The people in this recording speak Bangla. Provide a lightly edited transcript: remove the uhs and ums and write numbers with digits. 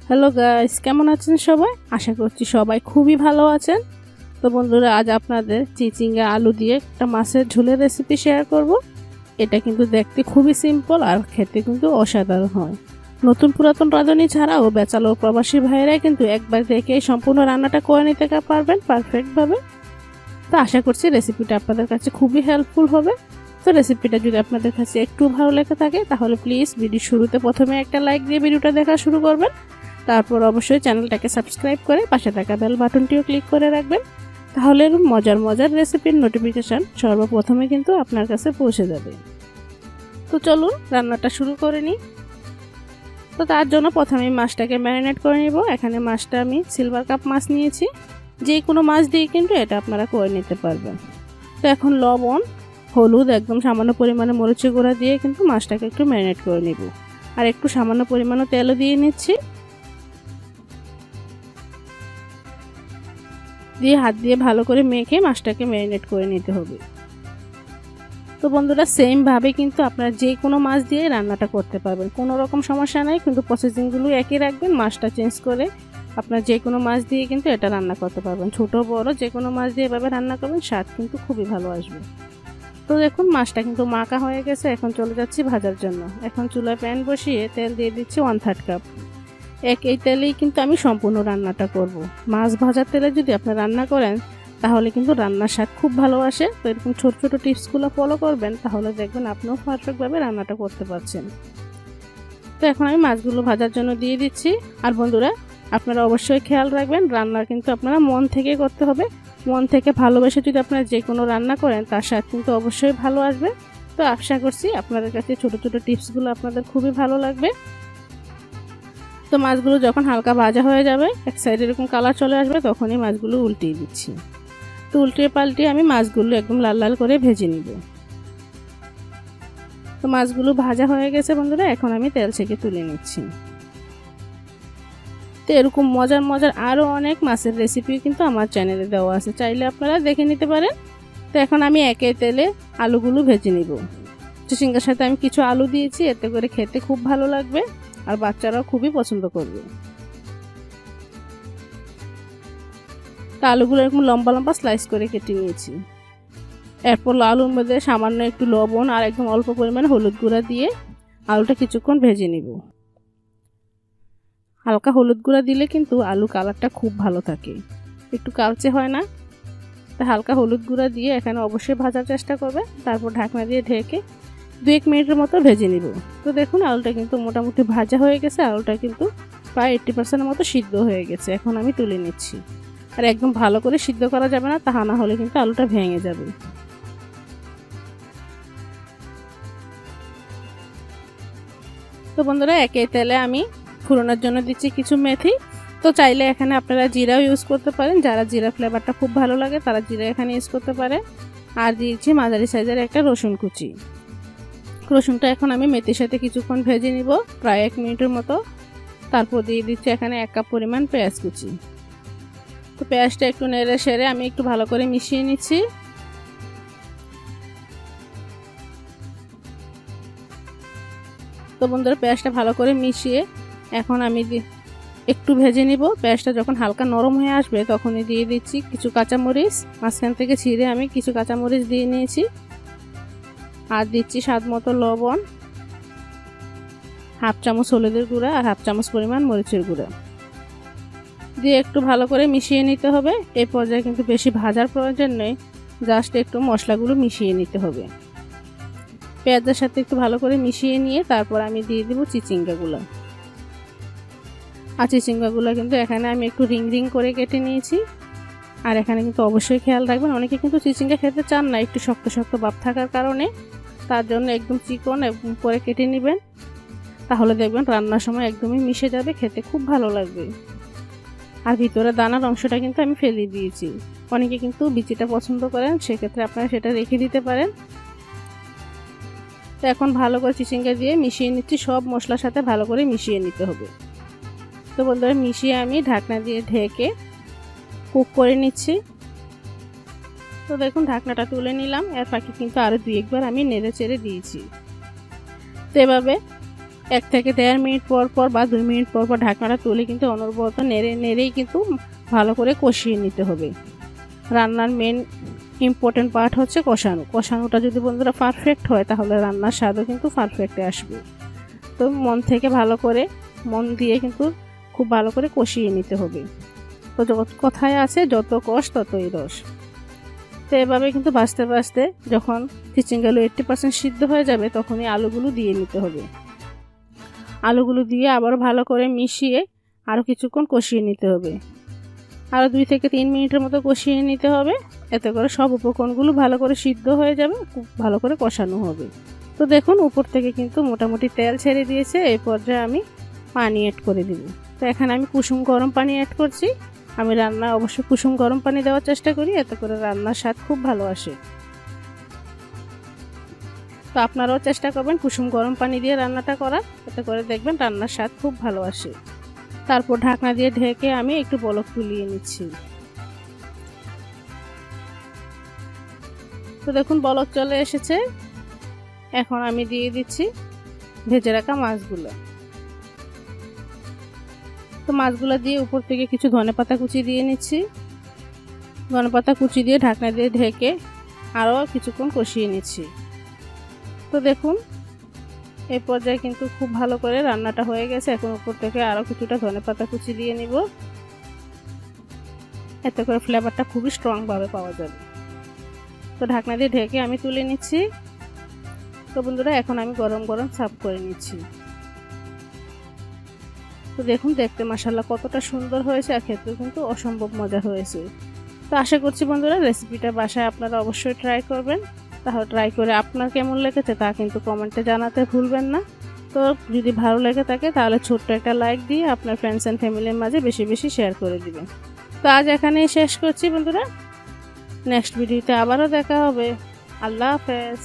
হ্যালো গাইস, কেমন আছেন সবাই? আশা করছি সবাই খুবই ভালো আছেন। তো বন্ধুরা, আজ আপনাদের চিচিঙ্গা আলু দিয়ে একটা মাছের ঝোলের রেসিপি শেয়ার করব। এটা কিন্তু দেখতে খুবই সিম্পল আর খেতে কিন্তু অসাধারণ হয়। নতুন পুরাতন রাঁধুনি ছাড়াও বেচালো প্রবাসী ভাইয়েরা কিন্তু একবার দেখে সম্পূর্ণ রান্নাটা করে নিতে পারবেন পারফেক্টভাবে। তো আশা করছি রেসিপিটা আপনাদের কাছে খুবই হেল্পফুল হবে। তো রেসিপিটা যদি আপনাদের কাছে একটু ভালো লেগে থাকে তাহলে প্লিজ ভিডিও শুরুতে প্রথমে একটা লাইক দিয়ে ভিডিওটা দেখা শুরু করবেন। তারপর অবশ্যই চ্যানেলটাকে সাবস্ক্রাইব করে পাশে থাকা বেল বাটনটিও ক্লিক করে রাখবেন, তাহলে মজার রেসিপির নোটিফিকেশান সর্বপ্রথমে কিন্তু আপনার কাছে পৌঁছে যাবে। তো চলুন রান্নাটা শুরু করে নিই। তো তার জন্য প্রথমে মাছটাকে ম্যারিনেট করে নিব। এখানে মাছটা আমি সিলভার কাপ মাছ নিয়েছি, যে কোনো মাছ দিয়ে কিন্তু এটা আপনারা করে নিতে পারবেন। তো এখন লবণ, হলুদ, একদম সামান্য পরিমাণে মরিচের গুঁড়া দিয়ে কিন্তু মাছটাকে একটু ম্যারিনেট করে নিব। আর একটু সামান্য পরিমাণে তেলও দিয়ে নিচ্ছি, দিয়ে হাত দিয়ে ভালো করে মেখে মাছটাকে ম্যারিনেট করে নিতে হবে। তো বন্ধুরা, সেম ভাবে কিন্তু আপনারা যে কোনো মাছ দিয়ে রান্নাটা করতে পারবেন, কোনো রকম সমস্যা নাই। কিন্তু প্রসেসিংগুলো একই রাখবেন, মাছটা চেঞ্জ করে আপনারা যে কোনো মাছ দিয়ে কিন্তু এটা রান্না করতে পারবেন। ছোট বড় যে কোনো মাছ দিয়ে এভাবে রান্না করবেন, স্বাদ কিন্তু খুবই ভালো আসবে। তো দেখুন মাছটা কিন্তু মাখা হয়ে গেছে, এখন চলে যাচ্ছি ভাজার জন্য। এখন চুলায় প্যান বসিয়ে তেল দিয়ে দিচ্ছি 1/3 কাপ। এই তেলেই কিন্তু আমি সম্পূর্ণ রান্নাটা করব। মাছ ভাজার তেলে যদি আপনি রান্না করেন তাহলে কিন্তু রান্নার স্বাদ খুব ভালো আসে। তো এরকম ছোট ছোট টিপসগুলো ফলো করবেন, তাহলে দেখবেন আপনিও পারফেক্টভাবে রান্নাটা করতে পারছেন। তো এখন আমি মাছগুলো ভাজার জন্য দিয়ে দিচ্ছি। আর বন্ধুরা, আপনারা অবশ্যই খেয়াল রাখবেন, রান্না কিন্তু আপনারা মন থেকে করতে হবে। মন থেকে ভালোবেসে যদি আপনারা যে কোনো রান্না করেন তার স্বাদ কিন্তু অবশ্যই ভালো আসবে। তো আশা করছি আপনাদের কাছে ছোট ছোট টিপসগুলো আপনাদের খুবই ভালো লাগবে। তো মাছগুলো যখন হালকা ভাজা হয়ে যাবে, এক সাইডে এরকম কালার চলে আসবে, তখনই মাছগুলো উল্টিয়ে দিচ্ছি। তো উল্টিয়ে পাল্টিয়ে আমি মাছগুলো একদম লাল লাল করে ভেজে নিব। তো মাছগুলো ভাজা হয়ে গেছে বন্ধুরা, এখন আমি তেল থেকে তুলে নিচ্ছি। তো এরকম মজার আরও অনেক মাছের রেসিপি কিন্তু আমার চ্যানেলে দেওয়া আছে, চাইলে আপনারা দেখে নিতে পারেন। তো এখন আমি একই তেলে আলুগুলো ভেজে নিব। চিচিঙ্গার সাথে আমি কিছু আলু দিয়েছি, এতে করে খেতে খুব ভালো লাগবে আর বাচ্চারাও খুবই পছন্দ করবে। তো আলুগুলো এরকম লম্বা লম্বা স্লাইস করে কেটে নিয়েছি। এরপর আলুর মধ্যে সামান্য একটু লবণ আর একদম অল্প পরিমাণে হলুদ গুঁড়া দিয়ে আলুটা কিছুক্ষণ ভেজে নিব। হালকা হলুদ গুঁড়া দিলে কিন্তু আলু কালারটা খুব ভালো থাকে, একটু কালচে হয় না। তো হালকা হলুদ গুঁড়া দিয়ে এখানে অবশ্যই ভাজার চেষ্টা করবে। তারপর ঢাকনা দিয়ে ঢেকে 2-1 মিনিটের মতো ভেজে নিব। তো দেখুন আলুটা কিন্তু মোটামুটি ভাজা হয়ে গেছে, আলুটা কিন্তু প্রায় 80% মতো সিদ্ধ হয়ে গেছে। এখন আমি তুলে নিচ্ছি। আর একদম ভালো করে সিদ্ধ করা যাবে না, তা না হলে কিন্তু আলুটা ভেঙে যাবে। তো বন্ধুরা, একই তেলে আমি ফোড়নের জন্য দিচ্ছি কিছু মেথি। তো চাইলে এখানে আপনারা জিরাও ইউজ করতে পারেন, যারা জিরা ফ্লেভারটা খুব ভালো লাগে তারা জিরা এখানে ইউজ করতে পারে। আর দিয়েছি মাঝারি সাইজের একটা রসুন কুচি। রসুনটা এখন আমি মেথির সাথে কিছুক্ষণ ভেজে নিব, প্রায় 1 মিনিটের মতো। তারপর দিয়ে দিচ্ছি এখানে 1 কাপ পরিমাণ পেঁয়াজ কুচি। তো পেঁয়াজটা একটু নেড়ে সেড়ে আমি একটু ভালো করে মিশিয়ে নিচ্ছি। তো বন্ধুরা, পেঁয়াজটা ভালো করে মিশিয়ে এখন আমি একটু ভেজে নিব। পেঁয়াজটা যখন হালকা নরম হয়ে আসবে তখনই দিয়ে দিচ্ছি কিছু কাঁচামরিচ। মাঝখান থেকে ছিঁড়ে আমি কিছু কাঁচামরিচ দিয়ে নিয়েছি। আর দিচ্ছি স্বাদ মতো লবণ, 1/2 চামচ হলুদের গুঁড়া আর 1/2 চামচ পরিমাণ মরিচের গুঁড়া দিয়ে একটু ভালো করে মিশিয়ে নিতে হবে। এই পর্যায়ে কিন্তু বেশি ভাজার প্রয়োজন নেই, জাস্ট একটু মশলাগুলো মিশিয়ে নিতে হবে। পেঁয়াজের সাথে একটু ভালো করে মিশিয়ে নিয়ে তারপর আমি দিয়ে দিব চিচিঙ্গাগুলো। আর চিচিঙ্গাগুলো কিন্তু এখানে আমি একটু রিং রিং করে কেটে নিয়েছি। আর এখানে কিন্তু অবশ্যই খেয়াল রাখবেন, অনেকে কিন্তু চিচিঙ্গা খেতে চান না একটু শক্ত শক্ত ভাব থাকার কারণে। তার জন্য একদম চিকন করে কেটে নেবেন, তাহলে দেখবেন রান্নার সময় একদমই মিশে যাবে, খেতে খুব ভালো লাগবে। আর ভিতরে দানার অংশটা কিন্তু আমি ফেলে দিয়েছি। অনেকে কিন্তু বিচিটা পছন্দ করেন, সেক্ষেত্রে আপনারা সেটা রেখে দিতে পারেন। তো এখন ভালো করে চিচিঙ্গা দিয়ে মিশিয়ে নিচ্ছি, সব মশলার সাথে ভালো করে মিশিয়ে নিতে হবে। তো বন্ধুরা, মিশিয়ে আমি ঢাকনা দিয়ে ঢেকে কুক করে নিচ্ছি। তো দেখুন ঢাকনাটা তুলে নিলাম। এর ফাঁকে কিন্তু আরও 2-1 বার আমি নেড়ে চেড়ে দিয়েছি। তো এভাবে 1 থেকে 1.5 মিনিট পর পর বা 2 মিনিট পর পর ঢাকনাটা তুলে কিন্তু অনবরত নেড়েই কিন্তু ভালো করে কষিয়ে নিতে হবে। রান্নার মেন ইম্পর্টেন্ট পার্ট হচ্ছে কষানোটা যদি বন্ধুরা পারফেক্ট হয় তাহলে রান্নার স্বাদও কিন্তু পারফেক্টে আসবে। তো মন দিয়ে কিন্তু খুব ভালো করে কষিয়ে নিতে হবে। তো কথায় আছে যত কষ ততই রস। তো এভাবে কিন্তু ভাজতে যখন চিচিঙ্গাগুলো 80% সিদ্ধ হয়ে যাবে তখনই আলুগুলো দিয়ে নিতে হবে। আলুগুলো দিয়ে আবার ভালো করে মিশিয়ে আরও কিছুক্ষণ কষিয়ে নিতে হবে। আরও 2 থেকে 3 মিনিটের মতো কষিয়ে নিতে হবে। এতে করে সব উপকরণগুলো ভালো করে সিদ্ধ হয়ে যাবে, খুব ভালো করে কষানো হবে। তো দেখুন উপর থেকে কিন্তু মোটামুটি তেল ছেড়ে দিয়েছে। এই পর্যায়ে আমি পানি অ্যাড করে দিব। তো এখানে আমি কুসুম গরম পানি অ্যাড করছি। আমি অবশ্যই কুসুম গরম পানি দেওয়ার চেষ্টা করি, এতে করে রান্নার স্বাদ খুব ভালো আসে। তো আপনারাও চেষ্টা করবেন কুসুম গরম পানি দিয়ে রান্নাটা করার, এতে করে দেখবেন রান্নার স্বাদ খুব ভালো আসে। তারপর ঢাকনা দিয়ে ঢেকে আমি একটু বলক তুলিয়ে নিচ্ছি। তো দেখুন বলক চলে এসেছে। এখন আমি দিয়ে দিচ্ছি ভেজে রাখা মাছগুলো। তো মাছগুলো দিয়ে উপর থেকে কিছু ধনেপাতা কুচি দিয়ে নিচ্ছি। ধনেপাতা কুচি দিয়ে ঢাকনা দিয়ে ঢেকে আরও কিছুক্ষণ কষিয়ে নিচ্ছি। তো দেখুন এই পর্যায়ে কিন্তু খুব ভালো করে রান্নাটা হয়ে গেছে। এখন উপর থেকে আরও কিছুটা ধনেপাতা কুচি দিয়ে নিব, এতে করে ফ্লেভারটা খুবই স্ট্রংভাবে পাওয়া যাবে। তো ঢাকনা দিয়ে ঢেকে আমি তুলে নিচ্ছি। তো বন্ধুরা এখন আমি গরম গরম সার্ভ করে নিচ্ছি। তো দেখুন দেখতে মাশাআল্লাহ কতটা সুন্দর হয়েছে, আর খেতেও কিন্তু অসম্ভব মজা হয়েছে। তো আশা করছি বন্ধুরা রেসিপিটা বাসায় আপনারা অবশ্যই ট্রাই করবেন। তাহলে ট্রাই করে আপনার কেমন লেগেছে তা কিন্তু কমেন্টে জানাতে ভুলবেন না। তো যদি ভালো লেগে থাকে তাহলে ছোট্ট একটা লাইক দিয়ে আপনার ফ্রেন্ডস অ্যান্ড ফ্যামিলির মাঝে বেশি বেশি শেয়ার করে দিবেন। তো আজ এখানেই শেষ করছি বন্ধুরা। নেক্সট ভিডিওতে আবারও দেখা হবে। আল্লাহ হাফেজ।